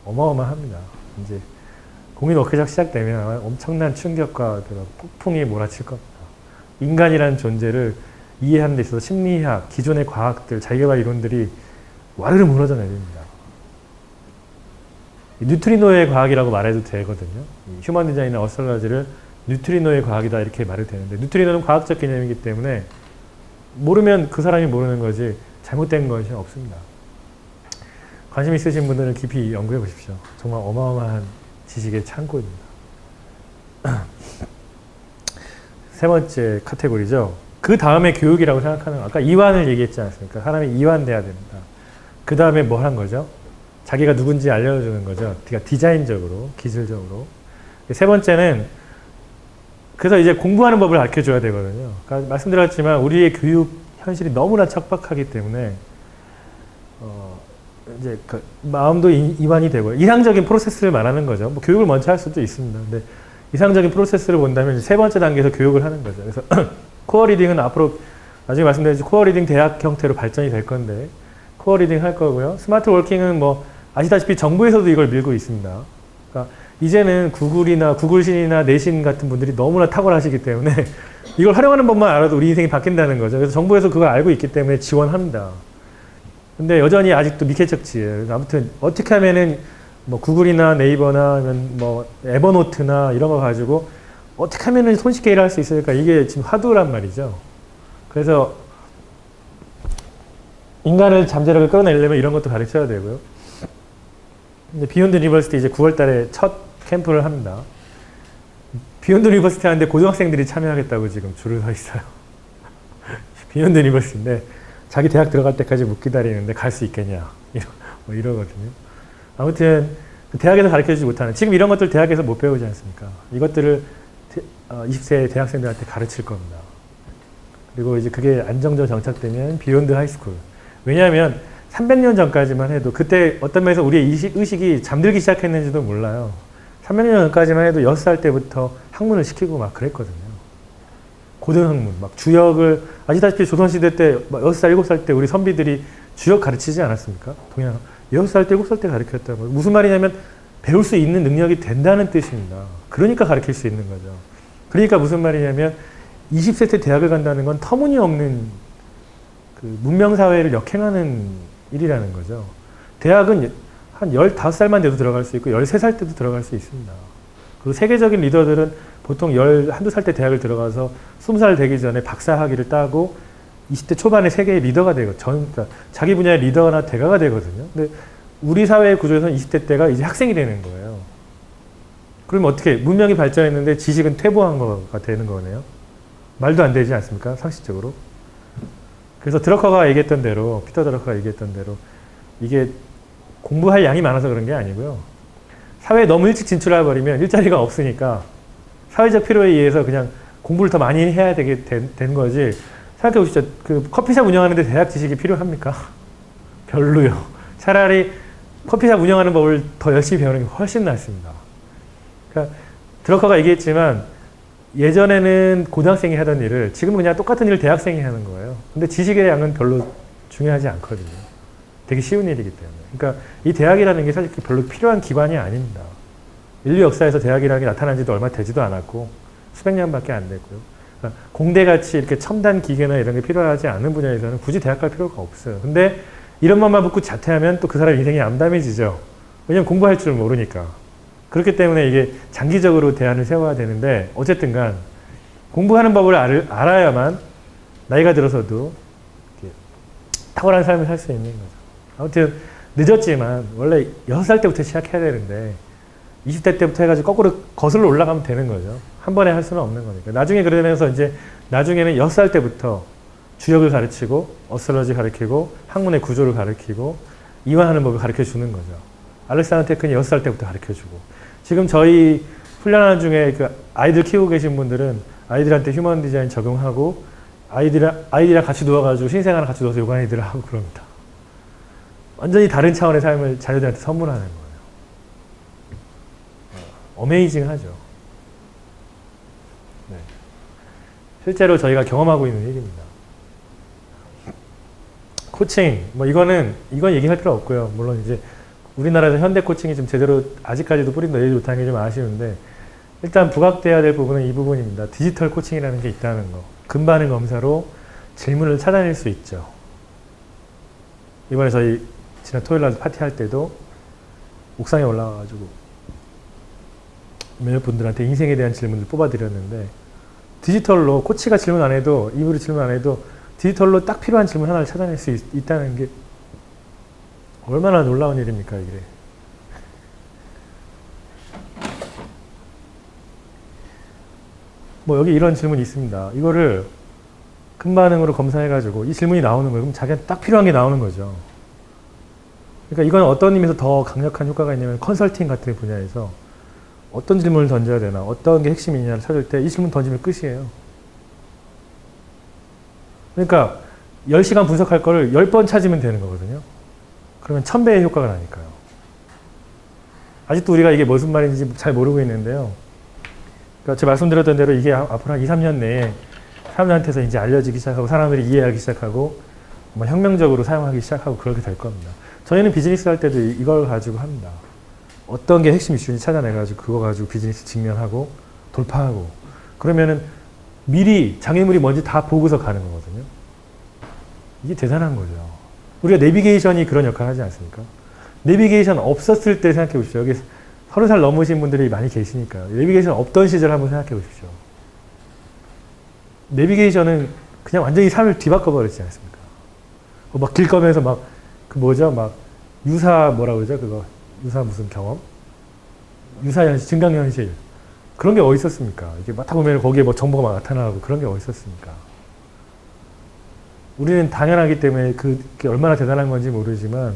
어마어마합니다. 이제 공인워크샵 시작되면 엄청난 충격과 폭풍이 몰아칠 겁니다. 인간이라는 존재를 이해하는 데 있어서 심리학, 기존의 과학들, 자기개발 이론들이 와르르 무너져 내립니다. 뉴트리노의 과학이라고 말해도 되거든요. 휴먼 디자인이나 어스트롤러지를 뉴트리노의 과학이다 이렇게 말해도 되는데 뉴트리노는 과학적 개념이기 때문에 모르면 그 사람이 모르는 거지 잘못된 것이 없습니다. 관심 있으신 분들은 깊이 연구해 보십시오. 정말 어마어마한 지식의 창고입니다. 세 번째 카테고리죠. 그 다음에 교육이라고 생각하는 아까 이완을 얘기했지 않습니까? 사람이 이완돼야 됩니다. 그 다음에 뭘 한 거죠? 자기가 누군지 알려주는 거죠. 그러니까 디자인적으로, 기술적으로. 세 번째는 그래서 이제 공부하는 법을 가르쳐줘야 되거든요. 그러니까 말씀드렸지만 우리의 교육 현실이 너무나 척박하기 때문에 이제 그 마음도 이완이 되고요. 이상적인 프로세스를 말하는 거죠. 뭐 교육을 먼저 할 수도 있습니다. 근데 이상적인 프로세스를 본다면 세 번째 단계에서 교육을 하는 거죠. 그래서 코어 리딩은 앞으로 나중에 말씀드렸지 코어 리딩 대학 형태로 발전이 될 건데 코어 리딩 할 거고요. 스마트 워킹은 뭐 아시다시피 정부에서도 이걸 밀고 있습니다. 그러니까 이제는 구글이나 구글신이나 내신 같은 분들이 너무나 탁월하시기 때문에 이걸 활용하는 법만 알아도 우리 인생이 바뀐다는 거죠. 그래서 정부에서 그걸 알고 있기 때문에 지원합니다. 근데 여전히 아직도 미개척지예요. 아무튼 어떻게 하면은 뭐 구글이나 네이버나 아니면 뭐 에버노트나 이런 거 가지고 어떻게 하면은 손쉽게 일할 수 있을까? 이게 지금 화두란 말이죠. 그래서 인간을 잠재력을 끌어내려면 이런 것도 가르쳐야 되고요. 근데 비욘드 유니버시티 이제 9월 달에 첫 캠프를 합니다. 비욘드 유니버시티 하는데 고등학생들이 참여하겠다고 지금 줄을 서 있어요. 비욘드 유니버시티인데 자기 대학 들어갈 때까지 못 기다리는데 갈 수 있겠냐 뭐 이러거든요. 아무튼 대학에서 가르쳐주지 못하는 지금 이런 것들 대학에서 못 배우지 않습니까? 이것들을 20세 대학생들한테 가르칠 겁니다. 그리고 이제 그게 안정적으로 정착되면 비욘드 하이스쿨. 왜냐하면 300년 전까지만 해도 그때 어떤 면에서 우리의 의식이 잠들기 시작했는지도 몰라요. 300년 전까지만 해도 6살 때부터 학문을 시키고 막 그랬거든요. 고등학문, 막 주역을, 아시다시피 조선시대 때, 6살, 7살 때 우리 선비들이 주역 가르치지 않았습니까? 동양. 6살 때, 7살 때 가르쳤다고. 무슨 말이냐면, 배울 수 있는 능력이 된다는 뜻입니다. 그러니까 가르칠 수 있는 거죠. 그러니까 무슨 말이냐면, 20세 때 대학을 간다는 건 터무니없는 그 문명사회를 역행하는 일이라는 거죠. 대학은 한 15살만 돼도 들어갈 수 있고, 13살 때도 들어갈 수 있습니다. 그리고 세계적인 리더들은 보통 12살 때 대학을 들어가서 20살 되기 전에 박사 학위를 따고 20대 초반에 세계의 리더가 되고 그러니까 자기 분야의 리더나 대가가 되거든요. 근데 우리 사회의 구조에서는 20대 때가 이제 학생이 되는 거예요. 그러면 어떻게 문명이 발전했는데 지식은 퇴보한 거가 되는 거네요. 말도 안 되지 않습니까? 상식적으로. 그래서 드러커가 얘기했던 대로 피터 드러커가 얘기했던 대로 이게 공부할 양이 많아서 그런 게 아니고요. 사회에 너무 일찍 진출해버리면 일자리가 없으니까 사회적 필요에 의해서 그냥 공부를 더 많이 해야 되게 된 거지. 생각해 보시죠. 그 커피숍 운영하는데 대학 지식이 필요합니까? 별로요. 차라리 커피숍 운영하는 법을 더 열심히 배우는 게 훨씬 낫습니다. 그러니까 드러커가 얘기했지만 예전에는 고등학생이 하던 일을 지금은 그냥 똑같은 일을 대학생이 하는 거예요. 근데 지식의 양은 별로 중요하지 않거든요. 되게 쉬운 일이기 때문에. 그러니까 이 대학이라는 게 사실 별로 필요한 기관이 아닙니다. 인류 역사에서 대학이라는 게 나타난 지도 얼마 되지도 않았고 수백 년밖에 안 됐고요. 그러니까 공대같이 이렇게 첨단 기계나 이런 게 필요하지 않은 분야에서는 굳이 대학 갈 필요가 없어요. 근데 이런 것만 붙고 자퇴하면 또 그 사람 인생이 암담해지죠. 왜냐면 공부할 줄 모르니까. 그렇기 때문에 이게 장기적으로 대안을 세워야 되는데 어쨌든 간 공부하는 법을 알아야만 나이가 들어서도 탁월한 삶을 살 수 있는 거죠. 아무튼 늦었지만 원래 6살 때부터 시작해야 되는데 20대 때부터 해가지고 거꾸로 거슬러 올라가면 되는 거죠. 한 번에 할 수는 없는 거니까. 나중에 그러면서 이제 나중에는 6살 때부터 주역을 가르치고 어스트롤러지 가르치고 학문의 구조를 가르치고 이완하는 법을 가르쳐 주는 거죠. 알렉산더 테크니 6살 때부터 가르쳐 주고 지금 저희 훈련하는 중에 그 아이들 키우고 계신 분들은 아이들한테 휴먼 디자인 적용하고 아이들이랑 같이 누워가지고 신생아랑 같이 누워서 요가 애들을 하고 그럽니다. 완전히 다른 차원의 삶을 자녀들한테 선물하는 거예요. 어메이징하죠. 네. 실제로 저희가 경험하고 있는 일입니다. 코칭, 뭐 이건 얘기할 필요 없고요. 물론 이제 우리나라에서 현대 코칭이 좀 제대로 아직까지도 뿌리 내리지 못한 게 좀 아쉬운데, 일단 부각돼야 될 부분은 이 부분입니다. 디지털 코칭이라는 게 있다는 거. 근반응 검사로 질문을 찾아낼 수 있죠. 이번에 저희 지난 토요일 날 파티할 때도 옥상에 올라와가지고 몇몇 분들한테 인생에 대한 질문을 뽑아드렸는데, 디지털로 코치가 질문 안 해도, 입으로 질문 안 해도 디지털로 딱 필요한 질문 하나를 찾아낼 수 있다는 게 얼마나 놀라운 일입니까, 이게. 뭐 여기 이런 질문이 있습니다. 이거를 근반응으로 검사해가지고 이 질문이 나오는 거예요. 그럼 자기한테 딱 필요한 게 나오는 거죠. 그러니까 이건 어떤 의미에서 더 강력한 효과가 있냐면, 컨설팅 같은 분야에서 어떤 질문을 던져야 되나, 어떤 게 핵심이냐를 찾을 때 이 질문 던지면 끝이에요. 그러니까 10시간 분석할 거를 10번 찾으면 되는 거거든요. 그러면 1000배의 효과가 나니까요. 아직도 우리가 이게 무슨 말인지 잘 모르고 있는데요. 그러니까 제가 말씀드렸던 대로 이게 앞으로 한 2, 3년 내에 사람들한테서 이제 알려지기 시작하고, 사람들이 이해하기 시작하고, 뭐 혁명적으로 사용하기 시작하고 그렇게 될 겁니다. 저희는 비즈니스 할 때도 이걸 가지고 합니다. 어떤 게 핵심 이슈인지 찾아내가지고 그거 가지고 비즈니스 직면하고 돌파하고, 그러면은 미리 장애물이 뭔지 다 보고서 가는 거거든요. 이게 대단한 거죠. 우리가 내비게이션이 그런 역할을 하지 않습니까? 내비게이션 없었을 때 생각해 보십시오. 여기 30살 넘으신 분들이 많이 계시니까 내비게이션 없던 시절 한번 생각해 보십시오. 내비게이션은 그냥 완전히 삶을 뒤바꿔 버리지 않습니까? 막 길 거면서 막 그 뭐죠? 막 유사 뭐라 그러죠? 그거 유사 무슨 경험? 유사현실, 증강현실. 그런 게 어디 있었습니까? 이게 맡아 보면 거기에 뭐 정보가 막 나타나고 그런 게 어디 있었습니까? 우리는 당연하기 때문에 그게 얼마나 대단한 건지 모르지만,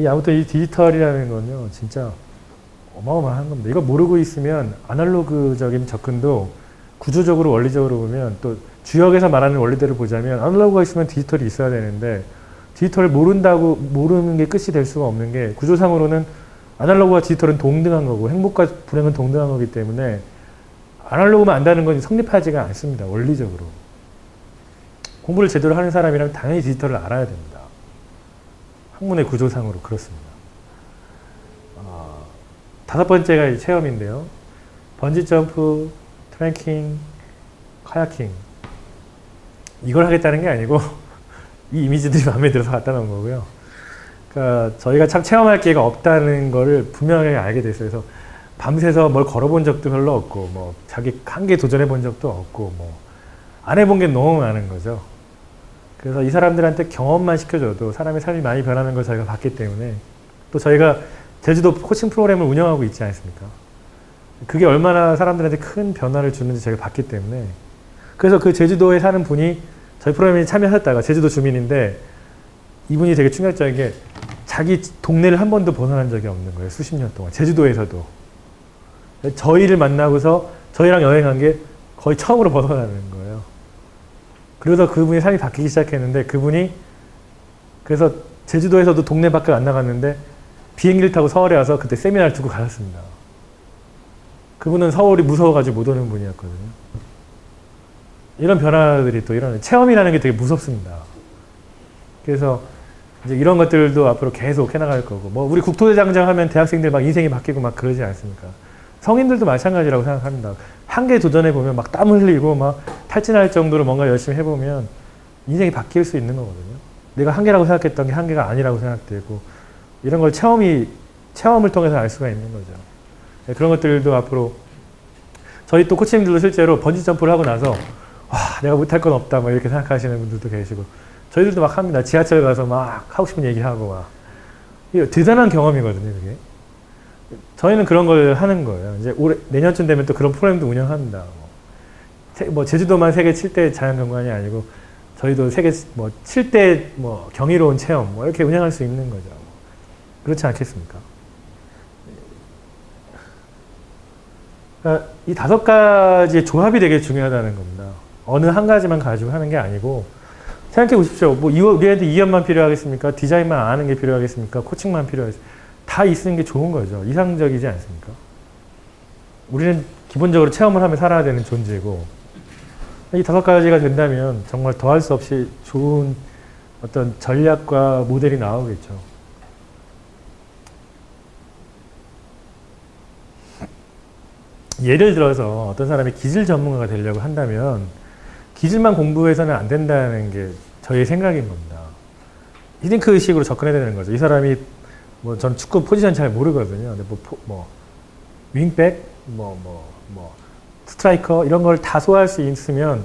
아무튼 이 디지털이라는 건요, 진짜 어마어마한 겁니다. 이거 모르고 있으면 아날로그적인 접근도 구조적으로 원리적으로 보면, 또 주역에서 말하는 원리대로 보자면 아날로그가 있으면 디지털이 있어야 되는데, 디지털을 모르는 게 끝이 될 수가 없는 게, 구조상으로는 아날로그와 디지털은 동등한 거고 행복과 불행은 동등한 거기 때문에 아날로그만 안다는 건 성립하지가 않습니다. 원리적으로. 공부를 제대로 하는 사람이라면 당연히 디지털을 알아야 됩니다. 학문의 구조상으로 그렇습니다. 5번째가 체험인데요. 번지점프, 트레킹, 카야킹. 이걸 하겠다는 게 아니고 이 이미지들이 마음에 들어서 갖다 놓은 거고요. 그러니까 저희가 참 체험할 기회가 없다는 거를 분명하게 알게 됐어요. 그래서 밤새서 뭘 걸어본 적도 별로 없고, 뭐 자기 한개 도전해 본 적도 없고, 뭐 안 해본 게 너무 많은 거죠. 그래서 이 사람들한테 경험만 시켜줘도 사람의 삶이 많이 변하는 걸 저희가 봤기 때문에, 또 저희가 제주도 코칭 프로그램을 운영하고 있지 않습니까? 그게 얼마나 사람들한테 큰 변화를 주는지 저희가 봤기 때문에, 그래서 그 제주도에 사는 분이 저희 프로그램에 참여하셨다가, 제주도 주민인데 이분이 되게 충격적인 게, 자기 동네를 한 번도 벗어난 적이 없는 거예요. 수십 년 동안. 제주도에서도. 저희를 만나고서 저희랑 여행한 게 거의 처음으로 벗어나는 거예요. 그러다 그분의 삶이 바뀌기 시작했는데, 그분이 그래서 제주도에서도 동네 밖에 안 나갔는데 비행기를 타고 서울에 와서 그때 세미나를 듣고 가셨습니다. 그분은 서울이 무서워가지고 못 오는 분이었거든요. 이런 변화들이 또 일어나요. 체험이라는 게 되게 무섭습니다. 그래서 이제 이런 것들도 앞으로 계속 해나갈 거고, 뭐 우리 국토대장정 하면 대학생들 막 인생이 바뀌고 막 그러지 않습니까? 성인들도 마찬가지라고 생각합니다. 한계 도전해 보면 막 땀 흘리고 막 탈진할 정도로 뭔가 열심히 해보면 인생이 바뀔 수 있는 거거든요. 내가 한계라고 생각했던 게 한계가 아니라고 생각되고, 이런 걸 체험을 통해서 알 수가 있는 거죠. 네, 그런 것들도 앞으로 저희 또 코치님들도 실제로 번지 점프를 하고 나서 와, 내가 못할 건 없다 뭐 이렇게 생각하시는 분들도 계시고, 저희들도 막 합니다. 지하철 가서 막 하고 싶은 얘기하고 막. 이게 대단한 경험이거든요, 그게. 저희는 그런 걸 하는 거예요. 이제 내년쯤 되면 또 그런 프로그램도 운영합니다. 뭐 제주도만 세계 7대 자연경관이 아니고 저희도 세계 뭐 7대 뭐 경이로운 체험 뭐 이렇게 운영할 수 있는 거죠. 그렇지 않겠습니까? 그러니까 이 5가지의 조합이 되게 중요하다는 겁니다. 어느 한 가지만 가지고 하는 게 아니고, 생각해 보십시오. 뭐 우리한테 이연만 필요하겠습니까? 디자인만 아는 게 필요하겠습니까? 코칭만 필요하겠습니까? 다 있는 게 좋은 거죠. 이상적이지 않습니까? 우리는 기본적으로 체험을 하며 살아야 되는 존재고, 이 5가지가 된다면 정말 더할 수 없이 좋은 어떤 전략과 모델이 나오겠죠. 예를 들어서 어떤 사람이 기술 전문가가 되려고 한다면 기술만 공부해서는 안 된다는 게 저의 생각인 겁니다. 히딩크식으로 접근해야 되는 거죠. 이 사람이 뭐 전 축구 포지션 잘 모르거든요. 근데 뭐 윙백, 스트라이커 이런 걸 다 소화할 수 있으면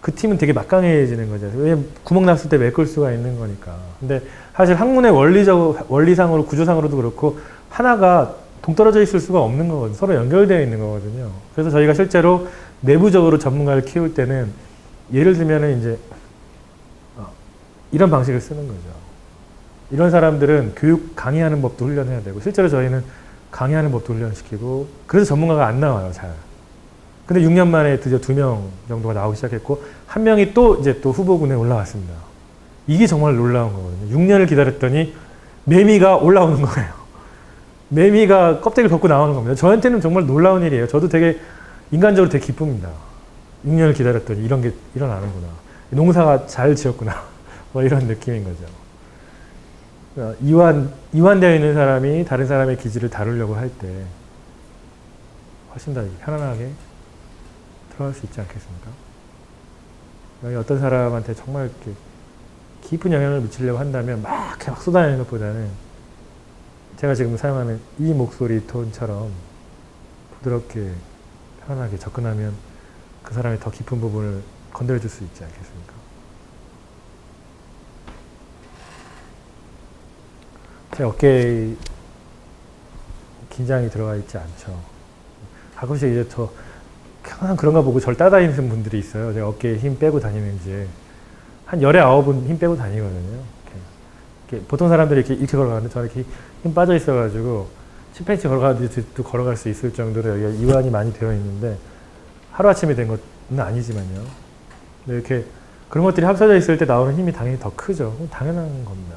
그 팀은 되게 막강해지는 거죠. 왜냐면 구멍 났을 때 메꿀 수가 있는 거니까. 근데 사실 학문의 원리상으로 구조상으로도 그렇고 하나가 동떨어져 있을 수가 없는 거거든요. 서로 연결되어 있는 거거든요. 그래서 저희가 실제로 내부적으로 전문가를 키울 때는 예를 들면은 이제 이런 방식을 쓰는 거죠. 이런 사람들은 교육 강의하는 법도 훈련해야 되고 실제로 저희는 강의하는 법도 훈련시키고 그래서 전문가가 안 나와요, 잘. 근데 6년 만에 드디어 2명 정도가 나오기 시작했고 한 명이 또 이제 또 후보군에 올라왔습니다. 이게 정말 놀라운 거거든요. 6년을 기다렸더니 매미가 올라오는 거예요. 매미가 껍데기를 벗고 나오는 겁니다. 저한테는 정말 놀라운 일이에요. 저도 되게 인간적으로 되게 기쁩니다. 6년을 기다렸더니 이런 게 일어나는구나. 농사가 잘 지었구나. 뭐 이런 느낌인 거죠. 이완되어 있는 사람이 다른 사람의 기질을 다루려고 할 때 훨씬 더 편안하게 들어갈 수 있지 않겠습니까? 여기 어떤 사람한테 정말 이렇게 깊은 영향을 미치려고 한다면 막 쏟아내는 것보다는 제가 지금 사용하는 이 목소리 톤처럼 부드럽게 편안하게 접근하면 그 사람의 더 깊은 부분을 건드려줄 수 있지 않겠습니까? 제 어깨에 긴장이 들어가 있지 않죠. 가끔씩 이제 항상 그런가 보고 저를 따라다니는 분들이 있어요. 제가 어깨에 힘 빼고 다니는지. 한 열에 9은 힘 빼고 다니거든요. 이렇게 보통 사람들이 이렇게 걸어가는데 저는 이렇게 힘 빠져 있어가지고 10cm 걸어가는데 또 걸어갈 수 있을 정도로 여기가 이완이 많이 되어 있는데 하루아침에 된 것은 아니지만요. 근데 이렇게 그런 것들이 합쳐져 있을 때 나오는 힘이 당연히 더 크죠. 당연한 겁니다.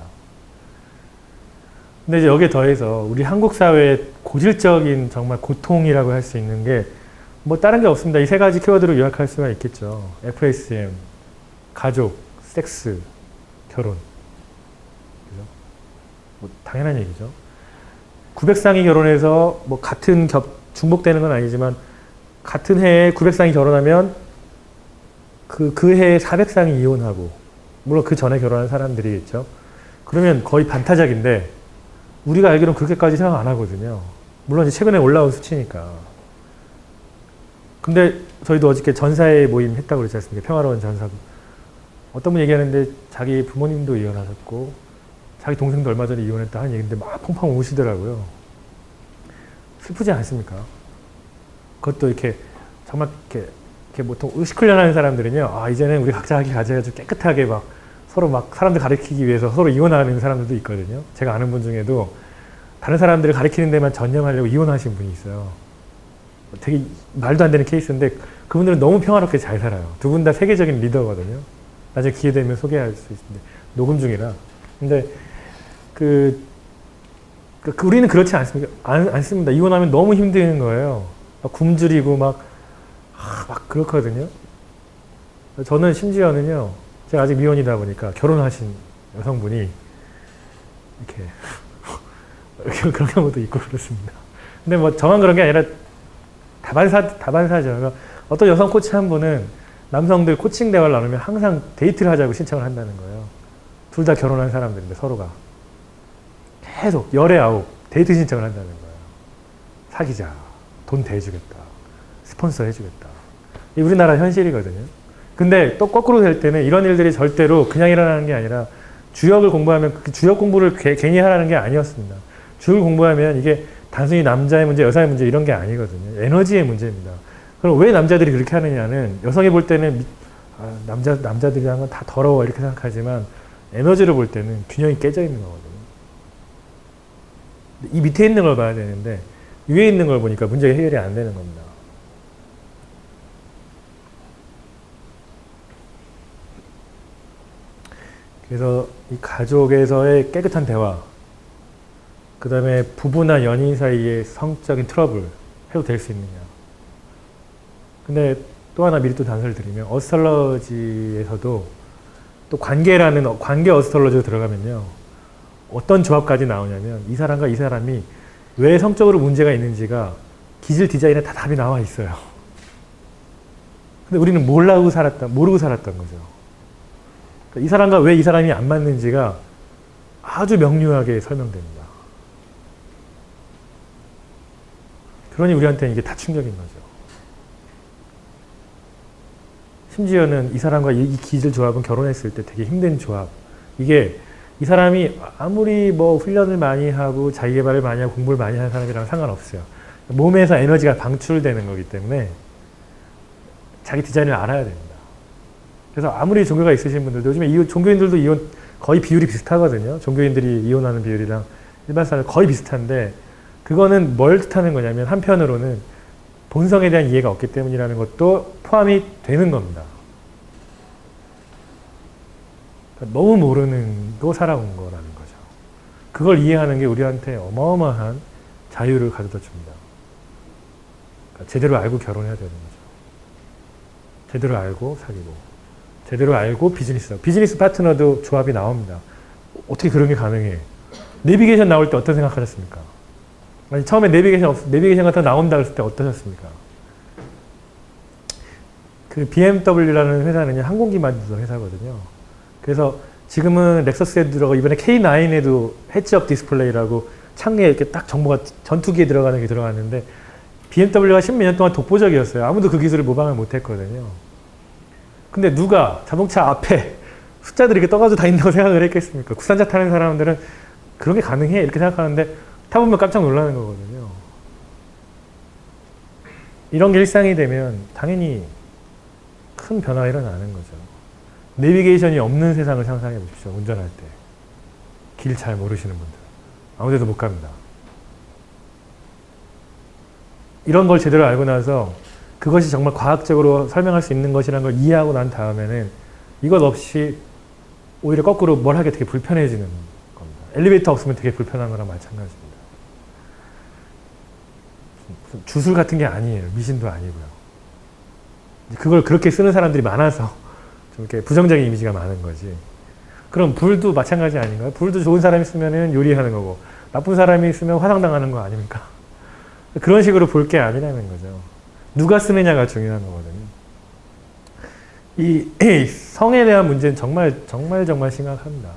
근데 이제 여기에 더해서 우리 한국 사회의 고질적인 정말 고통이라고 할 수 있는 게 뭐 다른 게 없습니다. 이 세 가지 키워드로 요약할 수가 있겠죠. FSM, 가족, 섹스, 결혼. 그죠? 뭐 당연한 얘기죠. 900쌍이 결혼해서 뭐 같은 중복되는 건 아니지만 같은 해에 900쌍이 결혼하면 그 해에 400쌍이 이혼하고 물론 그 전에 결혼한 사람들이겠죠. 그러면 거의 반타작인데 우리가 알기로는 그렇게까지 생각 안 하거든요. 물론 이제 최근에 올라온 수치니까. 근데 저희도 어저께 전사회 모임 했다고 그랬지 않습니까? 평화로운 전사도. 어떤 분 얘기하는데 자기 부모님도 이혼하셨고 자기 동생도 얼마 전에 이혼했다 하는 얘기인데 막 펑펑 우시더라고요. 슬프지 않습니까? 그것도 이렇게 정말 이렇게 보통 의식 훈련하는 사람들은요. 이제는 우리 각자 하기 가져가지고 깨끗하게 막 서로 막 사람들 가르치기 위해서 서로 이혼하는 사람들도 있거든요. 제가 아는 분 중에도 다른 사람들을 가르치는 데만 전념하려고 이혼하신 분이 있어요. 되게 말도 안 되는 케이스인데 그분들은 너무 평화롭게 잘 살아요. 두 분 다 세계적인 리더거든요. 나중에 기회 되면 소개할 수 있는데 녹음 중이라. 근데 우리는 그렇지 않습니다. 이혼하면 너무 힘든 거예요. 막 굶주리고 막 그렇거든요. 저는 심지어는요. 제가 아직 미혼이다 보니까 결혼하신 여성분이 이렇게 그런 경우도 있고 그렇습니다. 근데 뭐 저만 그런 게 아니라 다반사죠. 그러니까 어떤 여성 코치 한 분은 남성들 코칭 대화를 나누면 항상 데이트를 하자고 신청을 한다는 거예요. 둘 다 결혼한 사람들인데 서로가. 계속 열에 9 데이트 신청을 한다는 거예요. 사귀자. 돈 대주겠다. 스폰서 해주겠다. 이 우리나라 현실이거든요. 근데 또 거꾸로 될 때는 이런 일들이 절대로 그냥 일어나는 게 아니라 주역을 공부하면 그 주역 공부를 괜히 하라는 게 아니었습니다. 주역을 공부하면 이게 단순히 남자의 문제, 여자의 문제 이런 게 아니거든요. 에너지의 문제입니다. 그럼 왜 남자들이 그렇게 하느냐는 여성이 볼 때는 남자들이 한 건 다 더러워 이렇게 생각하지만 에너지를 볼 때는 균형이 깨져 있는 거거든요. 이 밑에 있는 걸 봐야 되는데 위에 있는 걸 보니까 문제가 해결이 안 되는 겁니다. 그래서 이 가족에서의 깨끗한 대화, 그 다음에 부부나 연인 사이의 성적인 트러블 해도 될 수 있느냐. 근데 또 하나 미리 또 단서를 드리면 어스트롤러지에서도 또 관계라는 관계 어스트롤로지로 들어가면요. 어떤 조합까지 나오냐면 이 사람과 이 사람이 왜 성적으로 문제가 있는지가 기질 디자인에 다 답이 나와 있어요. 근데 우리는 모르고 살았던 거죠. 그러니까 이 사람과 왜 이 사람이 안 맞는지가 아주 명료하게 설명됩니다. 그러니 우리한테는 이게 다 충격인 거죠. 심지어는 이 사람과 이 기질 조합은 결혼했을 때 되게 힘든 조합. 이게 이 사람이 아무리 뭐 훈련을 많이 하고 자기개발을 많이 하고 공부를 많이 하는 사람이랑 상관없어요. 몸에서 에너지가 방출되는 거기 때문에 자기 디자인을 알아야 됩니다. 그래서 아무리 종교가 있으신 분들도 요즘에 종교인들도 이혼 거의 비율이 비슷하거든요. 종교인들이 이혼하는 비율이랑 일반 사람 거의 비슷한데 그거는 뭘 뜻하는 거냐면 한편으로는 본성에 대한 이해가 없기 때문이라는 것도 포함이 되는 겁니다. 그러니까 너무 모르는 거 살아온 거라는 거죠. 그걸 이해하는 게 우리한테 어마어마한 자유를 가져다 줍니다. 그러니까 제대로 알고 결혼해야 되는 거죠. 제대로 알고 사귀고 제대로 알고 비즈니스 파트너도 조합이 나옵니다. 어떻게 그런 게 가능해? 내비게이션 나올 때 어떤 생각하셨습니까? 아니, 처음에 내비게이션 같은 거 나온다 그랬을 때 어떠셨습니까? 그 BMW라는 회사는 항공기 만드는 회사거든요. 그래서 지금은 렉서스에도 들어가고 이번에 K9에도 헤드업 디스플레이라고 창에 이렇게 딱 정보가 전투기에 들어가는 게 들어갔는데 BMW가 10몇 년 동안 독보적이었어요. 아무도 그 기술을 모방을 못했거든요. 근데 누가 자동차 앞에 숫자들이 이렇게 떠가지고 다닌다고 생각을 했겠습니까? 국산차 타는 사람들은 그런 게 가능해? 이렇게 생각하는데 타보면 깜짝 놀라는 거거든요. 이런 게 일상이 되면 당연히 큰 변화가 일어나는 거죠. 내비게이션이 없는 세상을 상상해 보십시오. 운전할 때. 길 잘 모르시는 분들. 아무 데도 못 갑니다. 이런 걸 제대로 알고 나서 그것이 정말 과학적으로 설명할 수 있는 것이라는 걸 이해하고 난 다음에는 이것 없이 오히려 거꾸로 뭘 하기 되게 불편해지는 겁니다. 엘리베이터 없으면 되게 불편한 거랑 마찬가지입니다. 주술 같은 게 아니에요. 미신도 아니고요. 그걸 그렇게 쓰는 사람들이 많아서 좀 이렇게 부정적인 이미지가 많은 거지. 그럼 불도 마찬가지 아닌가요? 불도 좋은 사람이 쓰면 요리하는 거고 나쁜 사람이 쓰면 화상당하는 거 아닙니까? 그런 식으로 볼 게 아니라는 거죠. 누가 쓰느냐가 중요한 거거든요. 이 성에 대한 문제는 정말 심각합니다.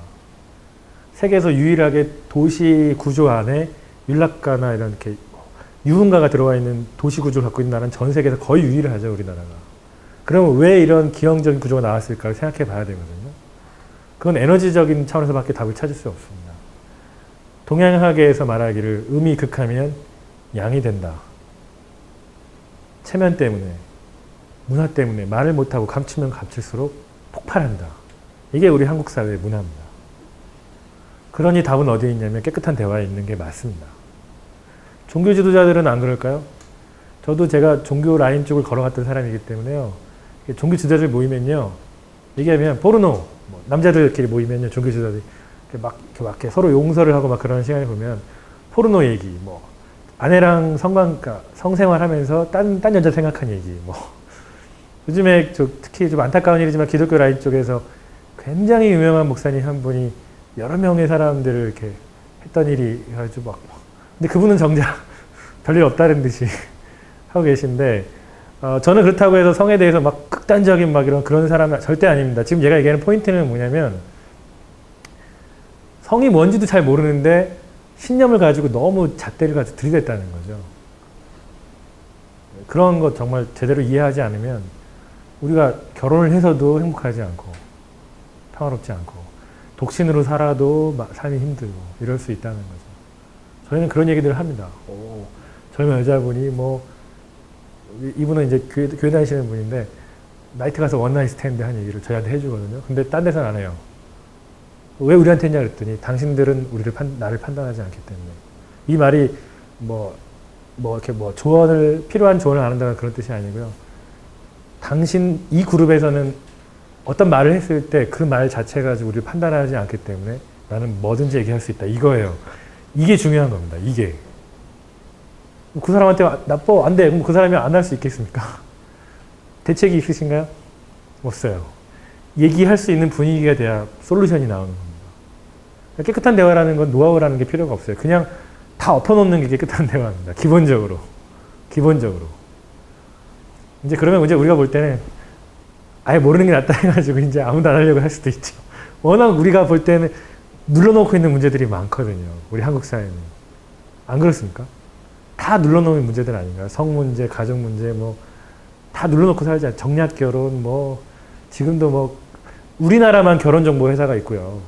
세계에서 유일하게 도시 구조 안에 율락가나 이런 이렇게 유흥가가 들어와 있는 도시 구조를 갖고 있는 나라는 전 세계에서 거의 유일하죠, 우리나라가. 그러면 왜 이런 기형적인 구조가 나왔을까를 생각해 봐야 되거든요. 그건 에너지적인 차원에서밖에 답을 찾을 수 없습니다. 동양학에서 말하기를 음이 극하면 양이 된다. 체면 때문에, 문화 때문에 말을 못하고 감추면 감출수록 폭발한다. 이게 우리 한국 사회의 문화입니다. 그러니 답은 어디에 있냐면 깨끗한 대화에 있는 게 맞습니다. 종교 지도자들은 안 그럴까요? 저도 제가 종교 라인 쪽을 걸어갔던 사람이기 때문에요. 종교 지도자들 모이면요. 얘기하면 포르노, 남자들끼리 모이면요. 종교 지도자들이 이렇게 서로 용서를 하고 막 그런 시간에 보면 포르노 얘기, 아내랑 성생활 하면서 딴 여자 생각한 얘기, 요즘에 특히 좀 안타까운 일이지만 기독교 라인 쪽에서 굉장히 유명한 목사님 한 분이 여러 명의 사람들을 이렇게 했던 일이 해가지고 근데 그분은 정작 별일 없다는 듯이 하고 계신데, 저는 그렇다고 해서 성에 대해서 극단적인 그런 사람은 절대 아닙니다. 지금 제가 얘기하는 포인트는 뭐냐면, 성이 뭔지도 잘 모르는데, 신념을 가지고 너무 잣대를 가지고 들이댔다는 거죠. 그런 것 정말 제대로 이해하지 않으면, 우리가 결혼을 해서도 행복하지 않고, 평화롭지 않고, 독신으로 살아도 삶이 힘들고, 이럴 수 있다는 거죠. 저희는 그런 얘기들을 합니다. 젊은 여자분이 이분은 이제 교회 다니시는 분인데 나이트 가서 원나잇 스탠드 한 얘기를 저희한테 해주거든요. 근데 딴 데서는 안 해요. 왜 우리한테 했냐 그랬더니 당신들은 나를 판단하지 않기 때문에. 이 말이 필요한 조언을 안 한다는 그런 뜻이 아니고요. 이 그룹에서는 어떤 말을 했을 때 그 말 자체 가지고 우리를 판단하지 않기 때문에 나는 뭐든지 얘기할 수 있다. 이거예요. 이게 중요한 겁니다. 이게. 그 사람한테 나빠 안 돼. 그럼 그 사람이 안 할 수 있겠습니까? 대책이 있으신가요? 없어요. 얘기할 수 있는 분위기가 돼야 솔루션이 나오는 겁니다. 깨끗한 대화라는 건 노하우라는 게 필요가 없어요. 그냥 다 엎어놓는 게 깨끗한 대화입니다. 기본적으로. 이제 그러면 이제 우리가 볼 때는 아예 모르는 게 낫다 해가지고 이제 아무도 안 하려고 할 수도 있죠. 워낙 우리가 볼 때는 눌러놓고 있는 문제들이 많거든요. 우리 한국 사회는. 안 그렇습니까? 다 눌러놓은 문제들 아닌가요? 성 문제, 가족 문제, 뭐, 다 눌러놓고 살지. 정략 결혼, 뭐, 지금도 뭐, 우리나라만 결혼정보 회사가 있고요.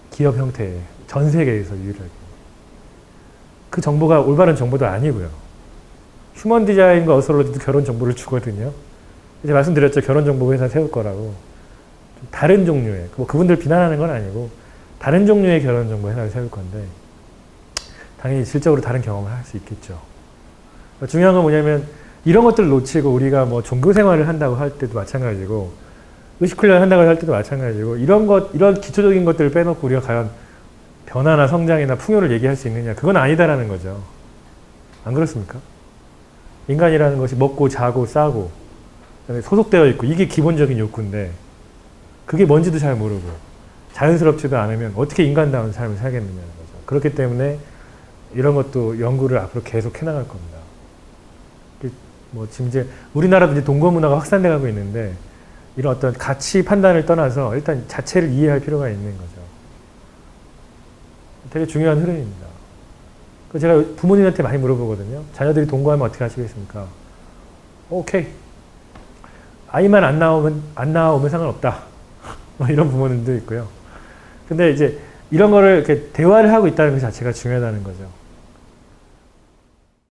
기업 형태, 전 세계에서 유일하게. 그 정보가 올바른 정보도 아니고요. 휴먼 디자인과 어솔로지도 결혼 정보를 주거든요. 이제 말씀드렸죠. 결혼 정보 회사 세울 거라고. 다른 종류의, 뭐 그분들 비난하는 건 아니고, 다른 종류의 결혼 정보 회사를 세울 건데, 당연히 질적으로 다른 경험을 할 수 있겠죠. 중요한 건 뭐냐면, 이런 것들을 놓치고 우리가 뭐 종교 생활을 한다고 할 때도 마찬가지고, 의식 훈련을 한다고 할 때도 마찬가지고, 이런 기초적인 것들을 빼놓고 우리가 과연 변화나 성장이나 풍요를 얘기할 수 있느냐, 그건 아니다라는 거죠. 안 그렇습니까? 인간이라는 것이 먹고 자고 싸고 소속되어 있고 이게 기본적인 욕구인데 그게 뭔지도 잘 모르고 자연스럽지도 않으면 어떻게 인간다운 삶을 살겠느냐는 거죠. 그렇기 때문에 이런 것도 연구를 앞으로 계속 해나갈 겁니다. 뭐 지금 이제 우리나라도 이제 동거 문화가 확산돼 가고 있는데 이런 어떤 가치 판단을 떠나서 일단 자체를 이해할 필요가 있는 거죠. 되게 중요한 흐름입니다. 제가 부모님한테 많이 물어보거든요. 자녀들이 동거하면 어떻게 하시겠습니까? 오케이. 아이만 안 나오면 상관없다. 뭐 이런 부모님도 있고요. 근데 이제 이런 거를 이렇게 대화를 하고 있다는 것 자체가 중요하다는 거죠.